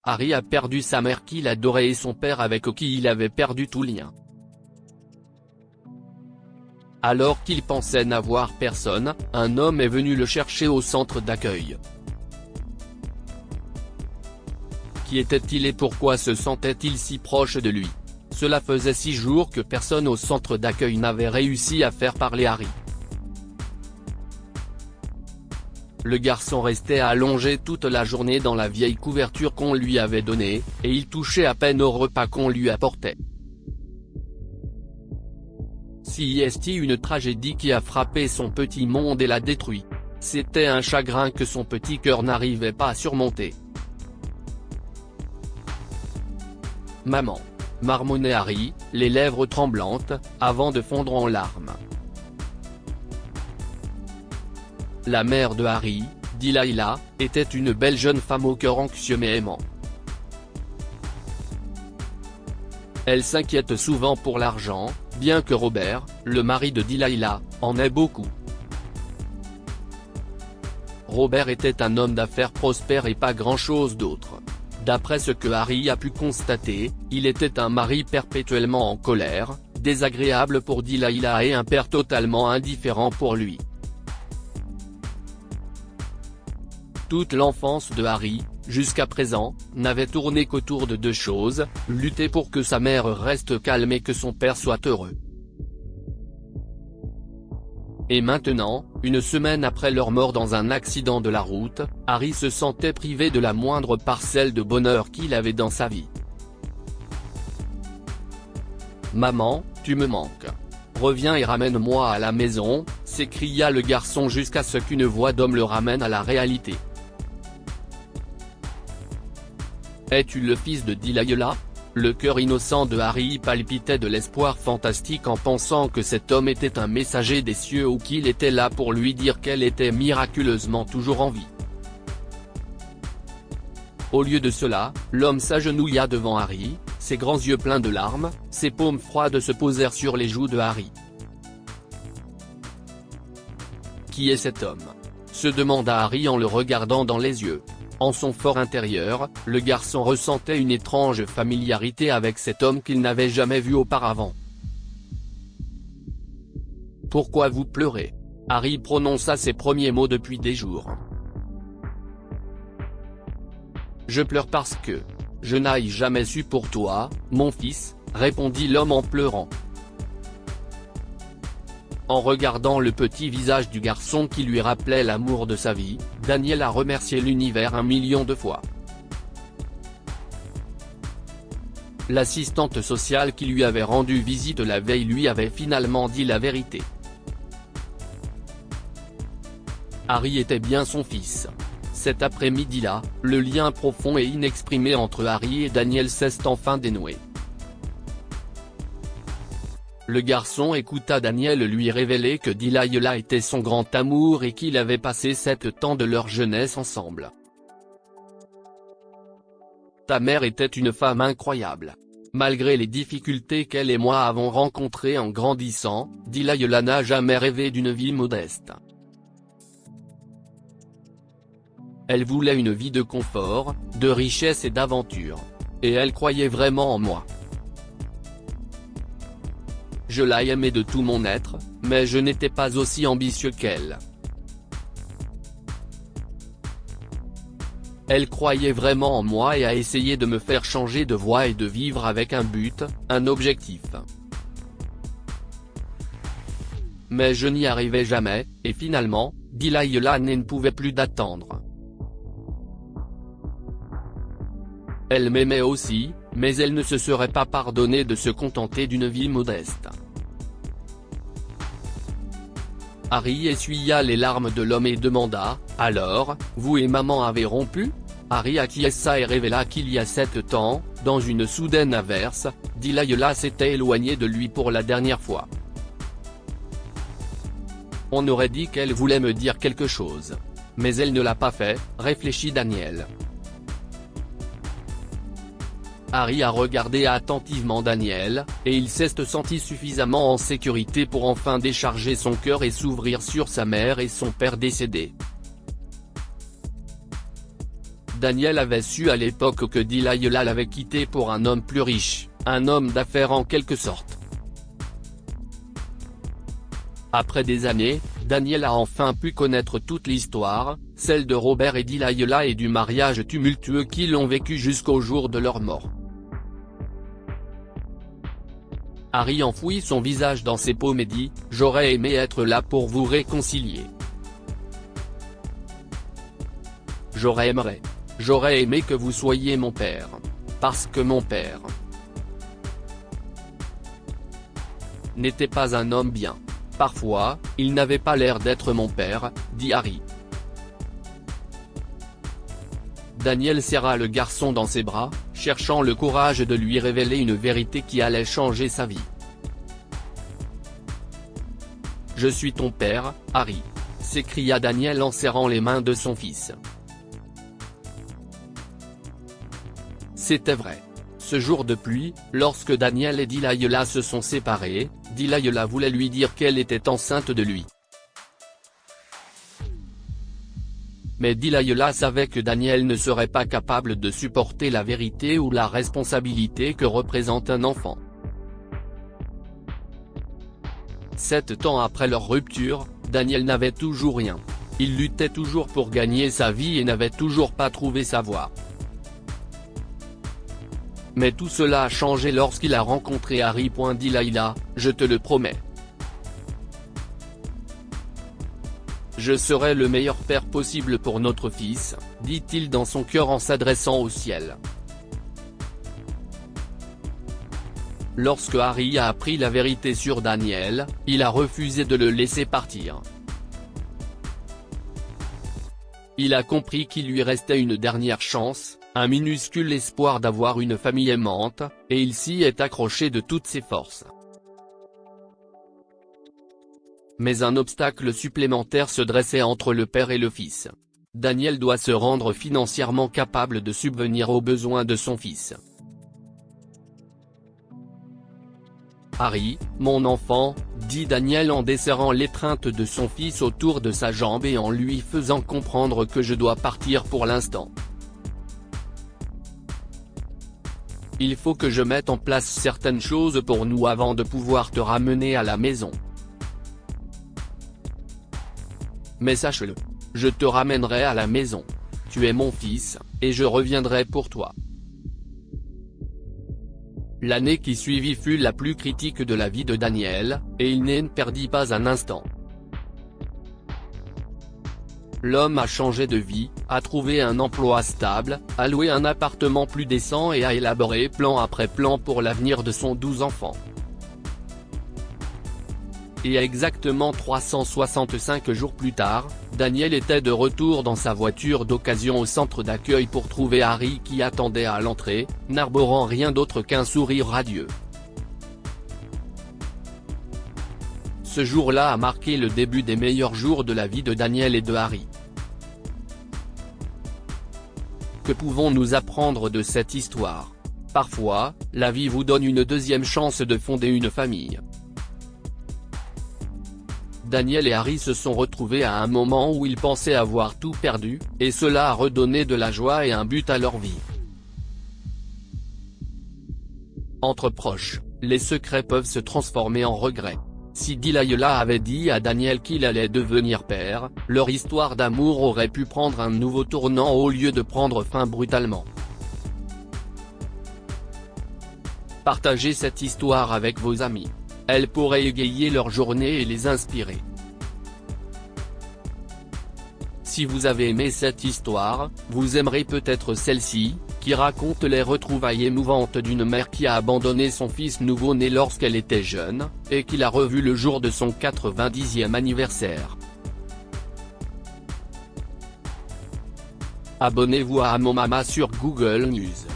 Harry a perdu sa mère qu'il adorait et son père avec qui il avait perdu tout lien. Alors qu'il pensait n'avoir personne, un homme est venu le chercher au centre d'accueil. Qui était-il et pourquoi se sentait-il si proche de lui? Cela faisait 6 jours que personne au centre d'accueil n'avait réussi à faire parler Harry. Le garçon restait allongé toute la journée dans la vieille couverture qu'on lui avait donnée, et il touchait à peine au repas qu'on lui apportait. Si est une tragédie qui a frappé son petit monde et l'a détruit. C'était un chagrin que son petit cœur n'arrivait pas à surmonter. Maman, marmonnait Harry, les lèvres tremblantes, avant de fondre en larmes. La mère de Harry, Delilah, était une belle jeune femme au cœur anxieux mais aimant. Elle s'inquiète souvent pour l'argent, bien que Robert, le mari de Delilah, en ait beaucoup. Robert était un homme d'affaires prospère et pas grand-chose d'autre. D'après ce que Harry a pu constater, il était un mari perpétuellement en colère, désagréable pour Delilah et un père totalement indifférent pour lui. Toute l'enfance de Harry, jusqu'à présent, n'avait tourné qu'autour de 2 choses, lutter pour que sa mère reste calme et que son père soit heureux. Et maintenant, une semaine après leur mort dans un accident de la route, Harry se sentait privé de la moindre parcelle de bonheur qu'il avait dans sa vie. « Maman, tu me manques. Reviens et ramène-moi à la maison », s'écria le garçon jusqu'à ce qu'une voix d'homme le ramène à la réalité. « Es-tu le fils de Delilah ?» Le cœur innocent de Harry palpitait de l'espoir fantastique en pensant que cet homme était un messager des cieux ou qu'il était là pour lui dire qu'elle était miraculeusement toujours en vie. Au lieu de cela, l'homme s'agenouilla devant Harry, ses grands yeux pleins de larmes, ses paumes froides se posèrent sur les joues de Harry. « Qui est cet homme ?» se demanda Harry en le regardant dans les yeux. En son fort intérieur, le garçon ressentait une étrange familiarité avec cet homme qu'il n'avait jamais vu auparavant. « Pourquoi vous pleurez ?» Harry prononça ses premiers mots depuis des jours. « Je pleure parce que je n'ai jamais su pour toi, mon fils, » répondit l'homme en pleurant. En regardant le petit visage du garçon qui lui rappelait l'amour de sa vie, Daniel a remercié l'univers 1 million de fois. L'assistante sociale qui lui avait rendu visite la veille lui avait finalement dit la vérité. Harry était bien son fils. Cet après-midi-là, le lien profond et inexprimé entre Harry et Daniel s'est enfin dénoué. Le garçon écouta Daniel lui révéler que Delilah était son grand amour et qu'il avait passé 7 ans de leur jeunesse ensemble. « Ta mère était une femme incroyable. Malgré les difficultés qu'elle et moi avons rencontrées en grandissant, Delilah n'a jamais rêvé d'une vie modeste. Elle voulait une vie de confort, de richesse et d'aventure. Et elle croyait vraiment en moi. Je l'ai aimée de tout mon être, mais je n'étais pas aussi ambitieux qu'elle. Elle croyait vraiment en moi et a essayé de me faire changer de voie et de vivre avec un but, un objectif. Mais je n'y arrivais jamais, et finalement, Delilah ne pouvait plus d'attendre. Elle m'aimait aussi, mais elle ne se serait pas pardonné de se contenter d'une vie modeste. » Harry essuya les larmes de l'homme et demanda, « Alors, vous et maman avez rompu ?» Harry acquiesça et révéla qu'il y a 7 ans, dans une soudaine averse, Delilah s'était éloignée de lui pour la dernière fois. « On aurait dit qu'elle voulait me dire quelque chose. Mais elle ne l'a pas fait, » réfléchit Daniel. Harry a regardé attentivement Daniel, et il s'est senti suffisamment en sécurité pour enfin décharger son cœur et s'ouvrir sur sa mère et son père décédés. Daniel avait su à l'époque que Delilah l'avait quitté pour un homme plus riche, un homme d'affaires en quelque sorte. Après des années, Daniel a enfin pu connaître toute l'histoire, celle de Robert et Delilah et du mariage tumultueux qu'ils ont vécu jusqu'au jour de leur mort. Harry enfouit son visage dans ses paumes et dit « J'aurais aimé être là pour vous réconcilier. J'aurais aimé que vous soyez mon père. Parce que mon père n'était pas un homme bien. Parfois, il n'avait pas l'air d'être mon père », dit Harry. Daniel serra le garçon dans ses bras, cherchant le courage de lui révéler une vérité qui allait changer sa vie. « Je suis ton père, Harry », s'écria Daniel en serrant les mains de son fils. C'était vrai. Ce jour de pluie, lorsque Daniel et Delilah se sont séparés, Delilah voulait lui dire qu'elle était enceinte de lui. Mais Delilah savait que Daniel ne serait pas capable de supporter la vérité ou la responsabilité que représente un enfant. 7 ans après leur rupture, Daniel n'avait toujours rien. Il luttait toujours pour gagner sa vie et n'avait toujours pas trouvé sa voie. Mais tout cela a changé lorsqu'il a rencontré Harry. Delilah, je te le promets. Je serai le meilleur père possible pour notre fils, dit-il dans son cœur en s'adressant au ciel. Lorsque Harry a appris la vérité sur Daniel, il a refusé de le laisser partir. Il a compris qu'il lui restait une dernière chance, un minuscule espoir d'avoir une famille aimante, et il s'y est accroché de toutes ses forces. Mais un obstacle supplémentaire se dressait entre le père et le fils. Daniel doit se rendre financièrement capable de subvenir aux besoins de son fils. Harry, mon enfant, dit Daniel en desserrant l'étreinte de son fils autour de sa jambe et en lui faisant comprendre que je dois partir pour l'instant. Il faut que je mette en place certaines choses pour nous avant de pouvoir te ramener à la maison. Mais sache-le. Je te ramènerai à la maison. Tu es mon fils, et je reviendrai pour toi. L'année qui suivit fut la plus critique de la vie de Daniel, et il ne perdit pas un instant. L'homme a changé de vie, a trouvé un emploi stable, a loué un appartement plus décent et a élaboré plan après plan pour l'avenir de son 12 enfants. Et exactement 365 jours plus tard, Daniel était de retour dans sa voiture d'occasion au centre d'accueil pour trouver Harry qui attendait à l'entrée, n'arborant rien d'autre qu'un sourire radieux. Ce jour-là a marqué le début des meilleurs jours de la vie de Daniel et de Harry. Que pouvons-nous apprendre de cette histoire? Parfois, la vie vous donne une deuxième chance de fonder une famille. Daniel et Harry se sont retrouvés à un moment où ils pensaient avoir tout perdu, et cela a redonné de la joie et un but à leur vie. Entre proches, les secrets peuvent se transformer en regrets. Si Delilah avait dit à Daniel qu'il allait devenir père, leur histoire d'amour aurait pu prendre un nouveau tournant au lieu de prendre fin brutalement. Partagez cette histoire avec vos amis. Elle pourrait égayer leur journée et les inspirer. Si vous avez aimé cette histoire, vous aimerez peut-être celle-ci, qui raconte les retrouvailles émouvantes d'une mère qui a abandonné son fils nouveau-né lorsqu'elle était jeune, et qui l'a revu le jour de son 90e anniversaire. Abonnez-vous à Mon Mama sur Google News.